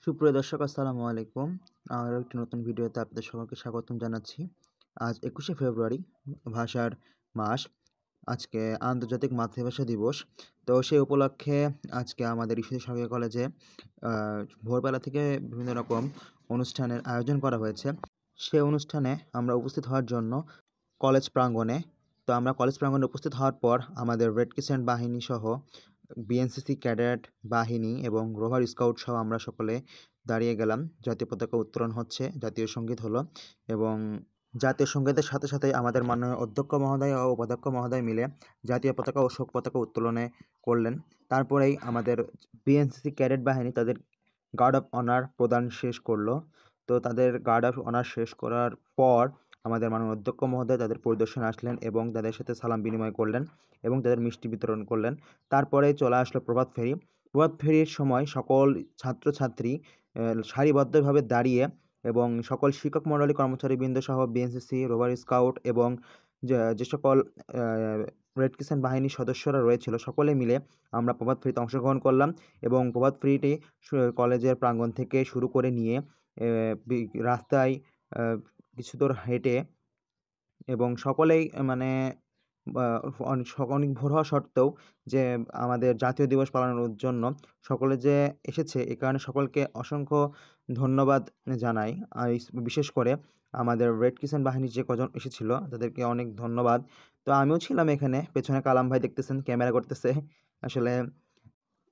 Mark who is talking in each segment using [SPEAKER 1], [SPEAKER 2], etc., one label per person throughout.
[SPEAKER 1] সুপ্রিয় দর্শক আসসালামু আলাইকুম। আরও একটি নতুন ভিডিওতে আপনাদের সকলকে স্বাগতম জানাচ্ছি। আজ ২১শে ফেব্রুয়ারি ভাষার মাস। আজকে আন্তর্জাতিক মাতৃভাষা দিবস। তো সেই উপলক্ষে আজকে আমাদের ঈশ্বরদী সরকারি কলেজে আ ভোরবেলা থেকে বিভিন্ন রকম অনুষ্ঠানের আয়োজন করা হয়েছে। সে অনুষ্ঠানে আমরা উপস্থিত হওয়ার জন্য কলেজ প্রাঙ্গণে তো আমরা কলেজ প্রাঙ্গণে উপস্থিত হওয়ার পর আমাদের রেড ক্রিসেন্ট বাহিনী সহ বিএনসিসি ক্যাডেট বাহিনী এবং রোভার স্কাউট সহ আমরা সকলে দাঁড়িয়ে গেলাম। জাতীয় পতাকা উত্তোলন হচ্ছে, জাতীয় সঙ্গীত হলো এবং জাতীয় সঙ্গীতের সাথে সাথে আমাদের মাননীয় অধ্যক্ষ মহোদয় ও উপাধ্যক্ষ মহোদয় মিলে জাতীয় পতাকা ও শোক পতাকা উত্তোলনে করলেন। তারপরেই আমাদের বিএনসিসি ক্যাডেট বাহিনী তাদের গার্ড অফ অনার প্রদান শেষ করলো। তো তাদের গার্ড অফ অনার শেষ করার পর আমাদের মাননীয় অধ্যক্ষ মহোদয় তাদের পরিদর্শনে আসলেন এবং তাদের সাথে সালাম বিনিময় করলেন এবং তাদের মিষ্টি বিতরণ করলেন। তারপরে চলে আসলো প্রভাত ফেরি। প্রভাত ফেরির সময় সকল ছাত্রছাত্রী সারিবদ্ধভাবে দাঁড়িয়ে এবং সকল শিক্ষক মণ্ডলী কর্মচারীবৃন্দ সহ বিএনসিসি, রোভার স্কাউট এবং যে সকল রেড ক্রিসেন্ট বাহিনীর সদস্যরা রয়েছিল সকলে মিলে আমরা প্রভাত ফেরিতে অংশগ্রহণ করলাম এবং প্রভাত ফেরিটি কলেজের প্রাঙ্গণ থেকে শুরু করে নিয়ে রাস্তায় কিছু দূর হেঁটে এবং সকলেই মানে অনেক ভোর হওয়া সত্ত্বেও যে আমাদের জাতীয় দিবস পালনের জন্য সকলে যে এসেছে এ কারণে সকলকে অসংখ্য ধন্যবাদ জানাই। বিশেষ করে আমাদের রেড ক্রিসেন্ট বাহিনীর যে কজন এসেছিল তাদেরকে অনেক ধন্যবাদ। তো আমিও ছিলাম এখানে, পেছনে কালাম ভাই দেখতেছেন ক্যামেরা করতেছে। আসলে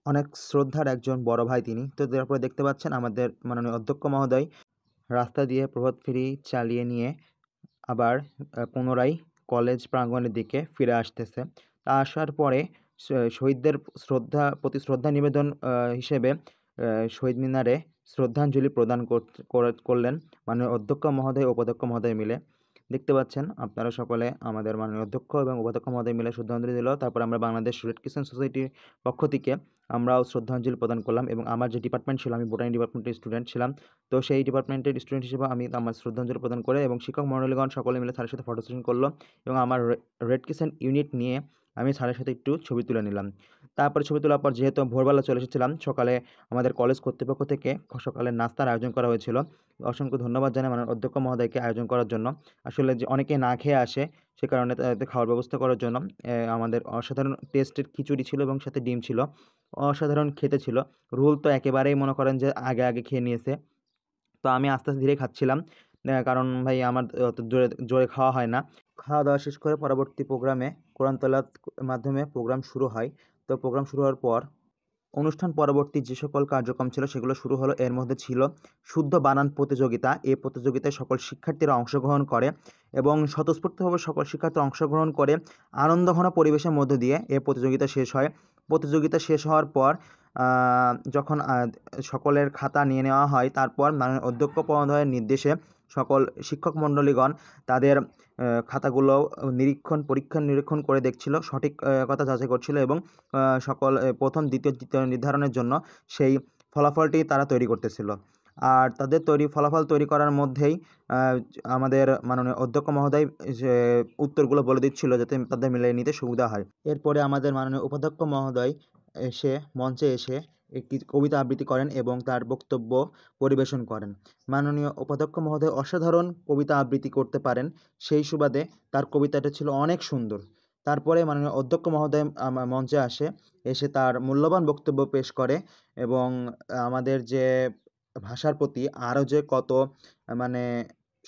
[SPEAKER 1] অনেক শ্রদ্ধার একজন বড় ভাই তিনি। তো তারপরে দেখতে পাচ্ছেন আমাদের মাননীয় অধ্যক্ষ মহোদয় রাস্তা দিয়ে প্রভাত ফেরি চালিয়ে নিয়ে আবার পুনরায় কলেজ প্রাঙ্গণের দিকে ফিরে আসতেছে। তা আসার পরে শহীদদের প্রতি শ্রদ্ধা নিবেদন হিসেবে শহীদ মিনারে শ্রদ্ধাঞ্জলি প্রদান করলেন মাননীয় অধ্যক্ষ মহোদয় ও উপাধ্যক্ষ মহোদয় মিলে। দেখতে পাচ্ছেন আপনারা সকলে আমাদের মাননীয় অধ্যক্ষ এবং উপাধ্যক্ষ মহোদয় মিলে শ্রদ্ধাঞ্জলি দিল। তারপর আমরা বাংলাদেশ রেড ক্রিসেন্ট সোসাইটির পক্ষ থেকে আমরাও শ্রদ্ধাঞ্জলি প্রদান করলাম এবং আমার যে ডিপার্টমেন্ট ছিল আমি বোটানি ডিপার্টমেন্টের স্টুডেন্ট ছিলাম। তো সেই ডিপার্টমেন্টের স্টুডেন্ট হিসেবে আমি আমার শ্রদ্ধাঞ্জলি প্রদান করে এবং শিক্ষক মণ্ডলীগণ সকলে মিলে স্যারের সাথে ফটো সেশন করলো এবং আমার রেড ক্রিসেন্ট ইউনিট নিয়ে আমি স্যারের সাথে একটু ছবি তুলে নিলাম। তারপরে ছবি তোলার পর যেহেতু ভোরবেলা চলে এসেছিলাম, সকালে আমাদের কলেজ কর্তৃপক্ষ থেকে সকালে নাস্তার আয়োজন করা হয়েছিল। অসংখ্য ধন্যবাদ জানাই মাননীয় অধ্যক্ষ মহোদয়কে আয়োজন করার জন্য। আসলে যে অনেকে না খেয়ে আসে সে কারণে তাদের খাওয়ার ব্যবস্থা করার জন্য আমাদের অসাধারণ টেস্টের খিচুড়ি ছিল এবং সাথে ডিম ছিল। অসাধারণ খেতে ছিল। রুল তো একেবারেই মনে করেন যে আগে খেয়ে নিয়েছে। তো আমি আস্তে আস্তে ধীরে খাচ্ছিলাম। কারণ ভাই আমার অত জোরে খাওয়া হয় না। খাওয়া-দাওয়া শেষ করে পরবর্তী প্রোগ্রামে কোরআন তেলাওয়াত মাধ্যমে প্রোগ্রাম শুরু হয়। তো প্রোগ্রাম শুরু হওয়ার পর অনুষ্ঠান পরবর্তী যে সকল কার্যক্রম ছিল সেগুলো শুরু হলো। এর মধ্যে ছিল শুদ্ধ বানান প্রতিযোগিতা। এই প্রতিযোগিতায় সকল শিক্ষার্থীরা অংশগ্রহণ করে এবং স্বতঃস্ফূর্তভাবে সকল শিক্ষার্থীরা অংশগ্রহণ করে আনন্দঘন পরিবেশের মধ্য দিয়ে এ প্রতিযোগিতা শেষ হয়। প্রতিযোগিতা শেষ হওয়ার পর যখন সকলের খাতা নিয়ে নেওয়া হয়, তারপর মাননীয় অধ্যক্ষ মহোদয়ের নির্দেশে সকল শিক্ষক মণ্ডলীগণ তাদের খাতাগুলো পরীক্ষা নিরীক্ষণ করে দেখছিল, সঠিকতা যাচাই করছিল এবং সকল প্রথম, দ্বিতীয়, তৃতীয় নির্ধারণের জন্য সেই ফলাফলটি তারা তৈরি করতেছিল। আর তাদের ফলাফল তৈরি করার মধ্যেই আমাদের মাননীয় অধ্যক্ষ মহোদয় যে উত্তরগুলো বলে দিচ্ছিল যাতে তাদের মিলিয়ে নিতে সুবিধা হয়। এরপরে আমাদের মাননীয় উপাধ্যক্ষ মহোদয় মঞ্চে এসে একটি কবিতা আবৃত্তি করেন এবং তার বক্তব্য পরিবেশন করেন। মাননীয় উপাধ্যক্ষ মহোদয় অসাধারণ কবিতা আবৃত্তি করতে পারেন। সেই সুবাদে তার কবিতাটা ছিল অনেক সুন্দর। তারপরে মাননীয় অধ্যক্ষ মহোদয় মঞ্চে এসে তার মূল্যবান বক্তব্য পেশ করে এবং আমাদের যে ভাষার প্রতি আরও যে কত মানে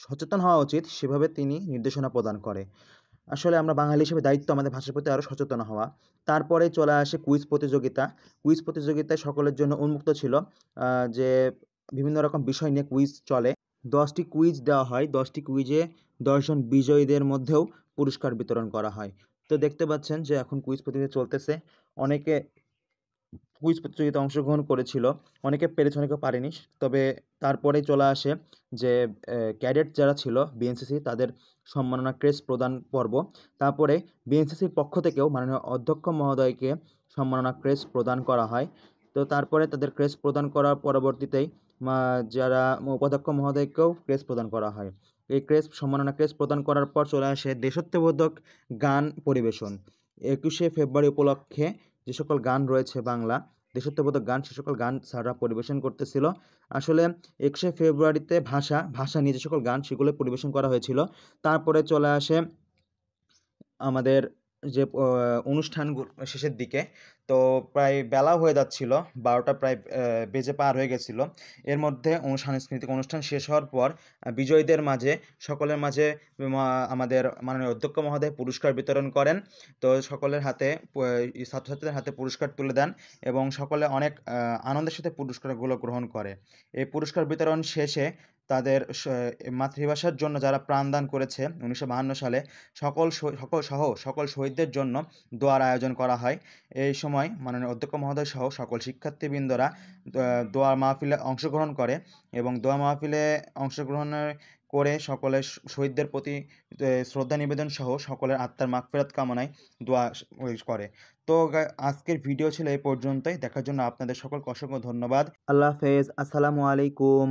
[SPEAKER 1] সচেতন হওয়া উচিত সেভাবে তিনি নির্দেশনা প্রদান করে। আসলে আমরা বাঙালি হিসেবে দায়িত্ব আমাদের ভাষার প্রতি আরও সচেতন হওয়া। তারপরে চলে আসে কুইজ প্রতিযোগিতা। কুইজ প্রতিযোগিতায় সকলের জন্য উন্মুক্ত ছিল যে বিভিন্ন রকম বিষয় নিয়ে কুইজ চলে। 10টি কুইজ দেওয়া হয়। 10টি কুইজে 10 জন বিজয়ীদের মধ্যেও পুরস্কার বিতরণ করা হয়। তো দেখতে পাচ্ছেন যে এখন কুইজ প্রতিযোগিতা চলতেছে। অনেকে কুইজ প্রতিযোগিতায় অংশগ্রহণ করেছিল। অনেকে পেরেছে, অনেকে পারেনি। তবে তারপরে চলে আসে যে ক্যাডেট যারা ছিল বিএনসিসি তাদের সম্মাননা ক্রেস্ট প্রদান পর্ব। তারপরে বিএনসিসির পক্ষ থেকেও মাননীয় অধ্যক্ষ মহোদয়কে সম্মাননা ক্রেস্ট প্রদান করা হয়। তো তারপরে তাদের ক্রেস্ট প্রদান করার পরবর্তীতেই যারা উপাধ্যক্ষ মহোদয়কেও ক্রেস্ট প্রদান করা হয়। এই সম্মাননা ক্রেস্ট প্রদান করার পর চলে আসে দেশাত্মবোধক গান পরিবেশন। 21শে ফেব্রুয়ারি উপলক্ষে যে সকল গান রয়েছে বাংলা দেশাত্মবোধক গান, সে সকল গান স্যাররা পরিবেশন করতেছিল। আসলে ২১শে ফেব্রুয়ারিতে ভাষা নিয়ে যে সকল গান সেগুলো পরিবেশন করা হয়েছিল। তারপরে চলে আসে আমাদের যে শেষের দিকে। তো প্রায় বেলাও হয়ে যাচ্ছিল, ১২টা প্রায় বেজে পার হয়ে গেছিল। এর মধ্যে সাংস্কৃতিক অনুষ্ঠান শেষ হওয়ার পর বিজয়ীদের মাঝে, সকলের মাঝে আমাদের মাননীয় অধ্যক্ষ মহোদয় পুরস্কার বিতরণ করেন। তো সকলের হাতে ছাত্রছাত্রীদের হাতে পুরস্কার তুলে দেন এবং সকলে অনেক আনন্দের সাথে পুরস্কারগুলো গ্রহণ করে। এই পুরস্কার বিতরণ শেষে তাদের মাতৃভাষার জন্য যারা প্রাণদান করেছে ১৯৫২ সালে সকল শহীদদের জন্য দোয়ার আয়োজন করা হয়। এই সময় মাননীয় অধ্যক্ষ মহোদয় সহ সকল শিক্ষার্থীবৃন্দরা দোয়া মাহফিলে অংশগ্রহণ করে এবং দোয়া মাহফিলে অংশগ্রহণের করে সকলের শহীদদের প্রতি শ্রদ্ধা নিবেদন সহ সকলের আত্মার মাগফিরাত কামনায় দোয়া করে। তো আজকের ভিডিও ছিল এই পর্যন্তই। দেখার জন্য আপনাদের সকলকে অসংখ্য ধন্যবাদ। আল্লাহ হাফেজ। আসসালামু আলাইকুম।